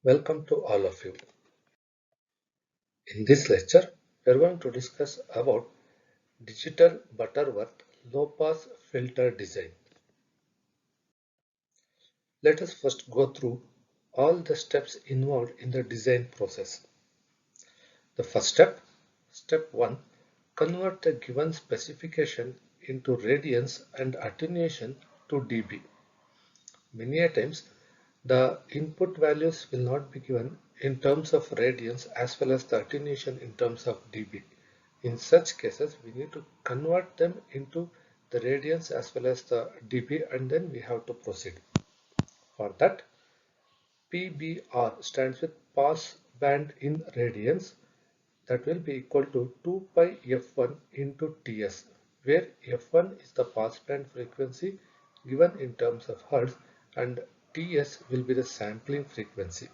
Welcome to all of you. In this lecture, we are going to discuss about digital Butterworth low-pass filter design. Let us first go through all the steps involved in the design process. The first step, step 1, convert the given specification into radians and attenuation to dB. Many a times, the input values will not be given in terms of radians as well as the attenuation in terms of dB. In such cases, we need to convert them into the radians as well as the dB, and then we have to proceed. For that, PBR stands with pass band in radians. That will be equal to 2 pi f1 into Ts, where f1 is the pass band frequency given in terms of hertz and Ts will be the sampling frequency.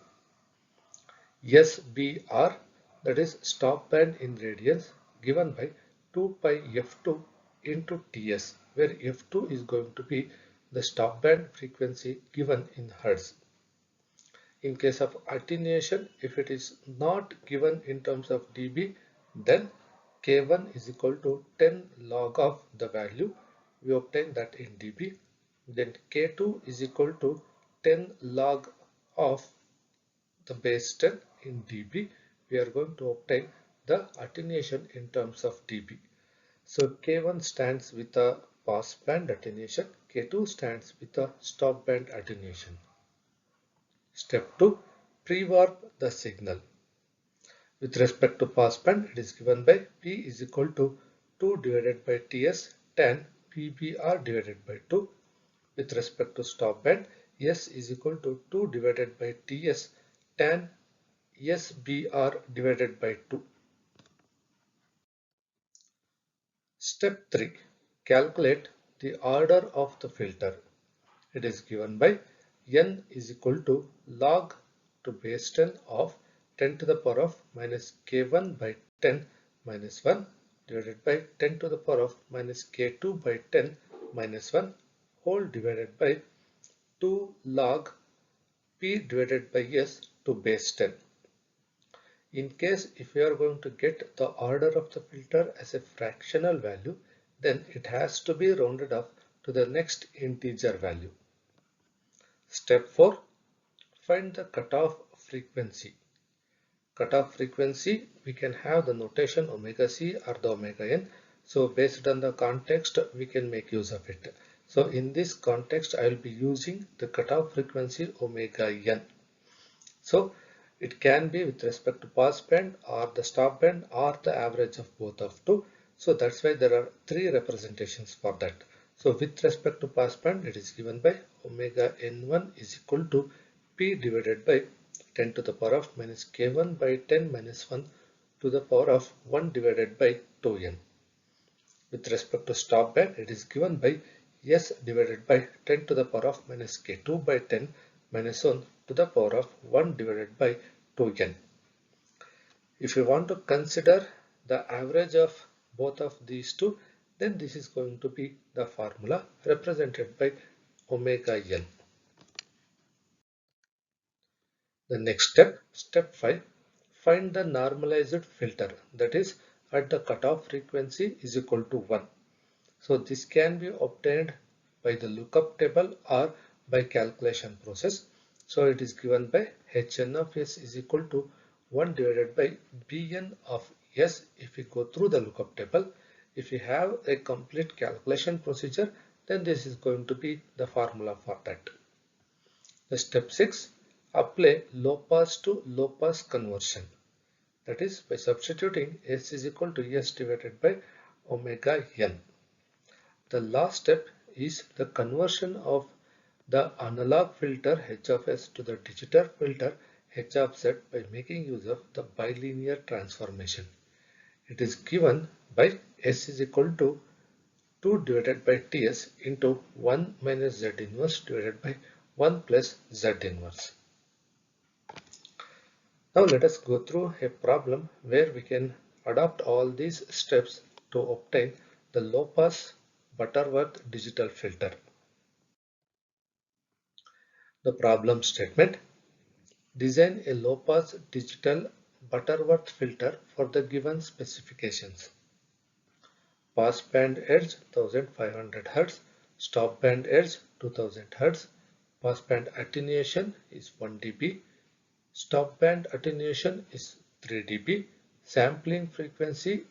SBR, that is stop band in radians, given by 2 pi f2 into Ts, where f2 is going to be the stop band frequency given in hertz. In case of attenuation, if it is not given in terms of dB, then K1 is equal to 10 log of the value. We obtain that in dB. Then K2 is equal to 10 log of the base 10 in dB. We are going to obtain the attenuation in terms of dB. So K1 stands with a pass band attenuation, K2 stands with a stop band attenuation. Step 2. Pre-warp the signal. With respect to passband, it is given by P is equal to 2 divided by Ts tan PBR divided by 2. With respect to stop band, S is equal to 2 divided by Ts tan SBR divided by 2. Step 3. Calculate the order of the filter. It is given by n is equal to log to base 10 of 10 to the power of minus k1 by 10 minus 1 divided by 10 to the power of minus k2 by 10 minus 1 whole divided by 2 log p divided by s to base 10. In case if we are going to get the order of the filter as a fractional value, then it has to be rounded up to the next integer value. Step 4. Find the cutoff frequency. Cutoff frequency, we can have the notation omega c or the omega n. So based on the context, we can make use of it. So in this context, I will be using the cutoff frequency omega n. So it can be with respect to pass band or the stop band or the average of both of two. So that's why there are three representations for that. So with respect to pass band, it is given by omega n1 is equal to p divided by 10 to the power of minus k1 by 10 minus 1 to the power of 1 divided by 2n. With respect to stop band, it is given by s divided by 10 to the power of minus k2 by 10 minus 1 to the power of 1 divided by 2n. If you want to consider the average of both of these two, then this is going to be the formula represented by omega n. The next step, step 5, find the normalized filter, that is at the cutoff frequency is equal to 1. So this can be obtained by the lookup table or by calculation process. So it is given by Hn of s is equal to 1 divided by Bn of s if we go through the lookup table. If we have a complete calculation procedure, then this is going to be the formula for that. The step 6, apply low pass to low pass conversion. That is by substituting s is equal to s divided by omega n. The last step is the conversion of the analog filter H of s to the digital filter H of z by making use of the bilinear transformation. It is given by s is equal to 2 divided by ts into 1 minus z inverse divided by 1 plus z inverse. Now let us go through a problem where we can adopt all these steps to obtain the low pass Butterworth digital filter. The problem statement: Design a low-pass digital Butterworth filter for the given specifications. Pass band edge 1500 Hz, stop band edge 2000 Hz, pass band attenuation is 1 dB, stop band attenuation is 3 dB, sampling frequency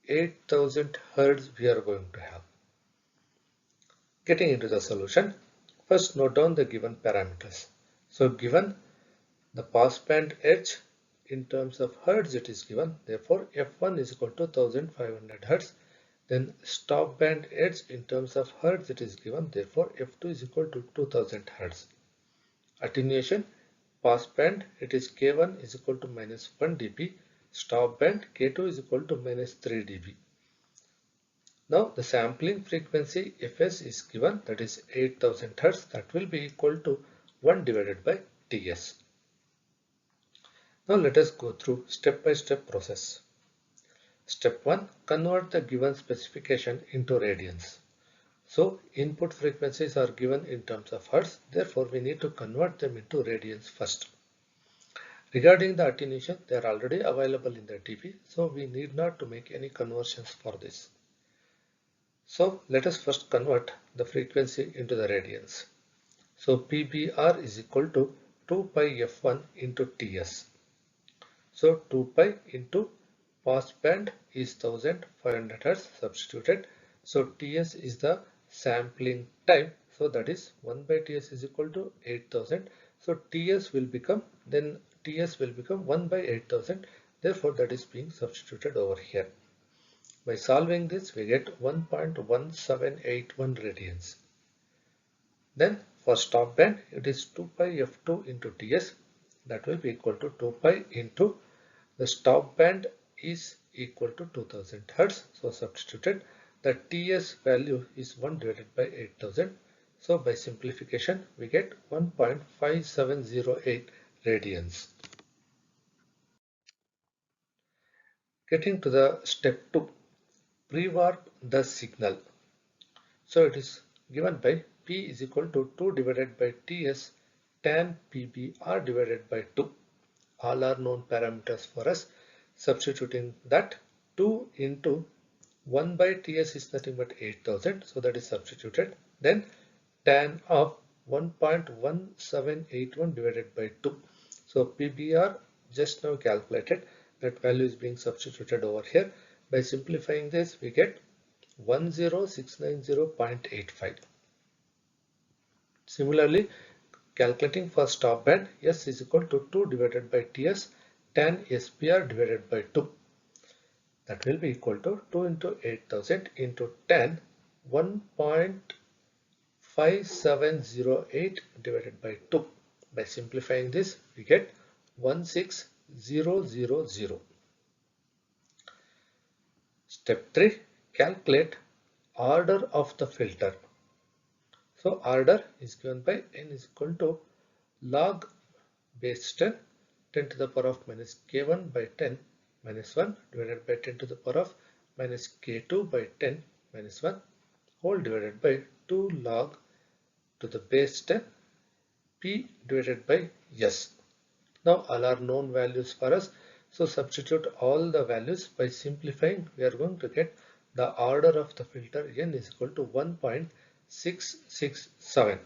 8000 Hz we are going to have. Getting into the solution, first note down the given parameters. So given the passband edge in terms of hertz it is given, therefore f1 is equal to 1500 hertz. Then stop band edge in terms of hertz it is given, therefore f2 is equal to 2000 hertz. Attenuation passband it is k1 is equal to minus 1 dB, stop band k2 is equal to minus 3 dB. Now the sampling frequency fs is given, that is 8000 hertz, that will be equal to 1 divided by ts. Now let us go through step-by-step process. Step 1. Convert the given specification into radians. So input frequencies are given in terms of hertz, therefore we need to convert them into radians first. Regarding the attenuation, they are already available in the dB, so we need not to make any conversions for this. So let us first convert the frequency into the radians. So PBR is equal to 2 pi f1 into Ts. So 2 pi into pass band is 1500 Hz substituted. So Ts is the sampling time. So that is 1 by Ts is equal to 8000. So Ts will become 1 by 8000. Therefore that is being substituted over here. By solving this we get 1.1781 radians. Then for stop band it is 2 pi f2 into Ts, that will be equal to 2 pi into the stop band is equal to 2000 Hz. So substituted, the Ts value is 1 divided by 8000. So by simplification we get 1.5708 radians. Getting to the step 2, pre-warp the signal. So it is given by P is equal to 2 divided by Ts tan PBR divided by 2. All are known parameters for us. Substituting that, 2 into 1 by Ts is nothing but 8000, so that is substituted. Then tan of 1.1781 divided by 2. So PBR just now calculated, that value is being substituted over here. By simplifying this we get 10690.85. Similarly, calculating for stop band, S is equal to 2 divided by Ts tan SPR divided by 2. That will be equal to 2 into 8000 into tan 1.5708 divided by 2. By simplifying this we get 16000. Step 3. Calculate order of the filter. So order is given by n is equal to log base 10 to the power of minus k1 by 10 minus 1 divided by 10 to the power of minus k2 by 10 minus 1 whole divided by 2 log to the base 10 p divided by s. Now all are known values for us. So substitute all the values. By simplifying we are going to get the order of the filter n is equal to 1.667.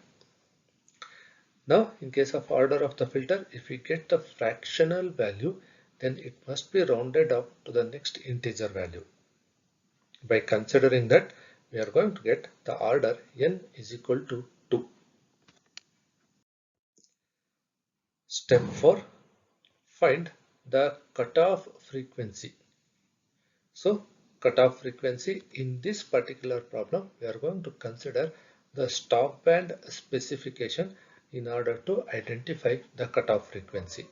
Now in case of order of the filter, if we get the fractional value, then it must be rounded up to the next integer value. By considering that, we are going to get the order n is equal to 2. Step 4. Find the cutoff frequency. So cutoff frequency in this particular problem, we are going to consider the stop band specification in order to identify the cutoff frequency.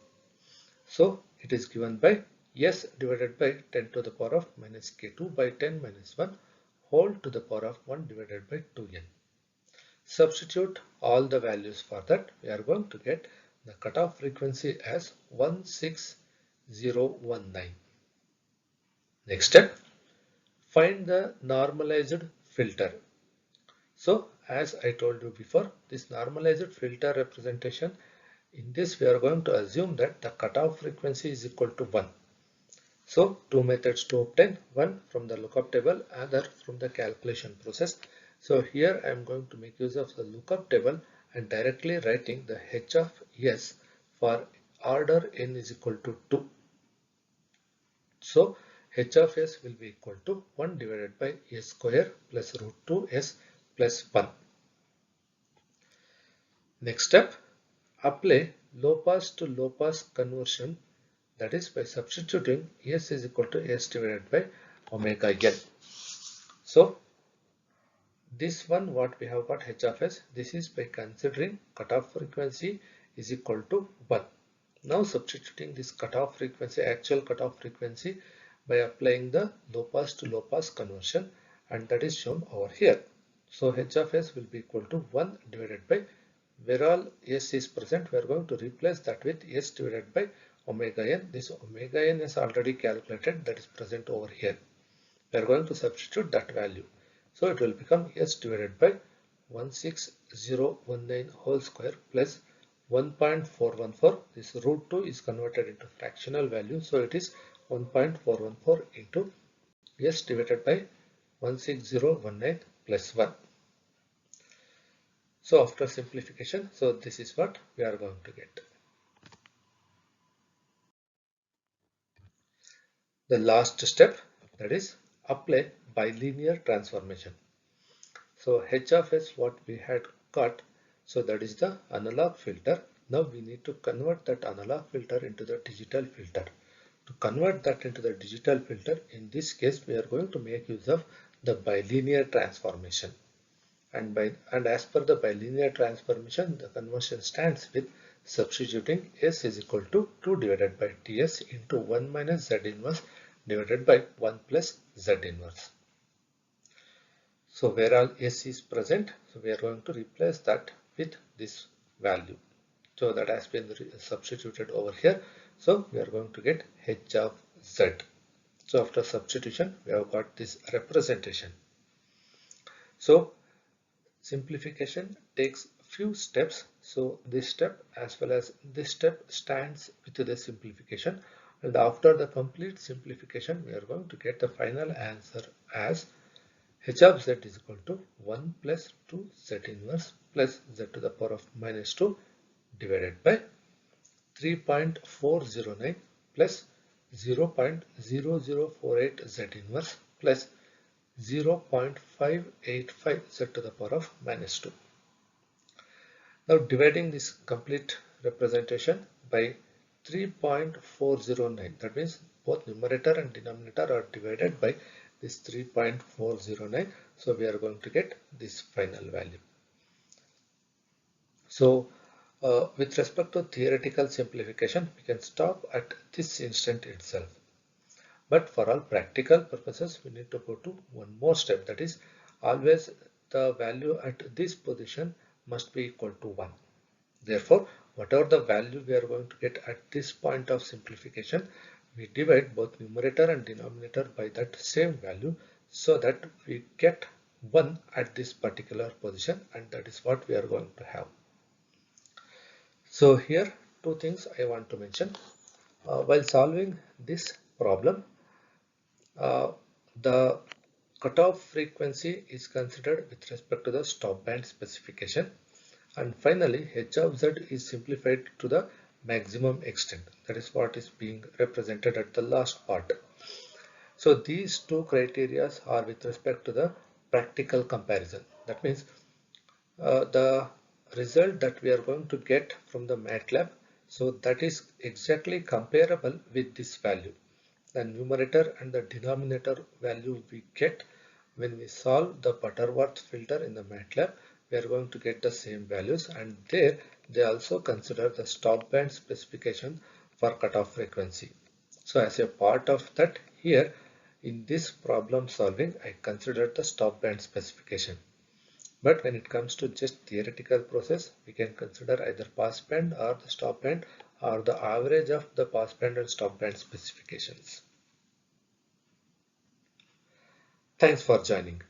So it is given by S divided by 10 to the power of minus k2 by 10 minus 1 whole to the power of 1 divided by 2n. Substitute all the values for that. We are going to get the cutoff frequency as 16019. Next step, find the normalized filter. So as I told you before, this normalized filter representation In this, we are going to assume that the cutoff frequency is equal to 1. So, two methods to obtain, one from the lookup table, other from the calculation process. So here I am going to make use of the lookup table and directly writing the h of s for order n is equal to 2. So h of s will be equal to 1 divided by s square plus root 2s plus 1. Next step, apply low pass to low pass conversion, that is by substituting s is equal to s divided by omega n. So this one what we have got h of s, this is by considering cutoff frequency is equal to 1. Now substituting this cutoff frequency, actual cutoff frequency, by applying the low pass to low pass conversion, and that is shown over here. So h of s will be equal to 1 divided by, where all s is present, we are going to replace that with s divided by omega n. This omega n is already calculated, that is present over here. We are going to substitute that value. So it will become s divided by 16019 whole square plus 1.414. This root 2 is converted into fractional value. So it is 1.414 into s divided by 16019 plus 1. So after simplification, so this is what we are going to get. The last step, that is apply bilinear transformation. So h of s what we had got, so that is the analog filter. Now we need to convert that analog filter into the digital filter. To convert that into the digital filter, in this case we are going to make use of the bilinear transformation. And as per the bilinear transformation, the conversion stands with substituting s is equal to 2 divided by ts into 1 minus z inverse divided by 1 plus z inverse. So where all s is present, so we are going to replace that with this value. So that has been substituted over here. So we are going to get h of z. So after substitution, we have got this representation. So simplification takes few steps. So this step as well as this step stands with the simplification. And after the complete simplification, we are going to get the final answer as h of z is equal to 1 plus 2 z inverse plus z to the power of minus 2 divided by 3.409 plus 0.0048 z inverse plus 0.585 z to the power of minus 2. Now dividing this complete representation by 3.409, that means both numerator and denominator are divided by this 3.409. So we are going to get this final value. So with respect to theoretical simplification, we can stop at this instant itself. But for all practical purposes, we need to go to one more step, that is always the value at this position must be equal to 1. Therefore, whatever the value we are going to get at this point of simplification, we divide both numerator and denominator by that same value so that we get 1 at this particular position, and that is what we are going to have. So here two things I want to mention. While solving this problem, the cutoff frequency is considered with respect to the stop band specification. And finally, h of z is simplified to the maximum extent. That is what is being represented at the last part. So these two criteria are with respect to the practical comparison. That means the result that we are going to get from the MATLAB, so that is exactly comparable with this value. The numerator and the denominator value we get when we solve the Butterworth filter in the MATLAB, we are going to get the same values, and there they also consider the stop band specification for cutoff frequency. So as a part of that, here in this problem solving, I considered the stop band specification. But when it comes to just theoretical process, we can consider either pass band or the stop band or the average of the pass band and stop band specifications. Thanks for joining.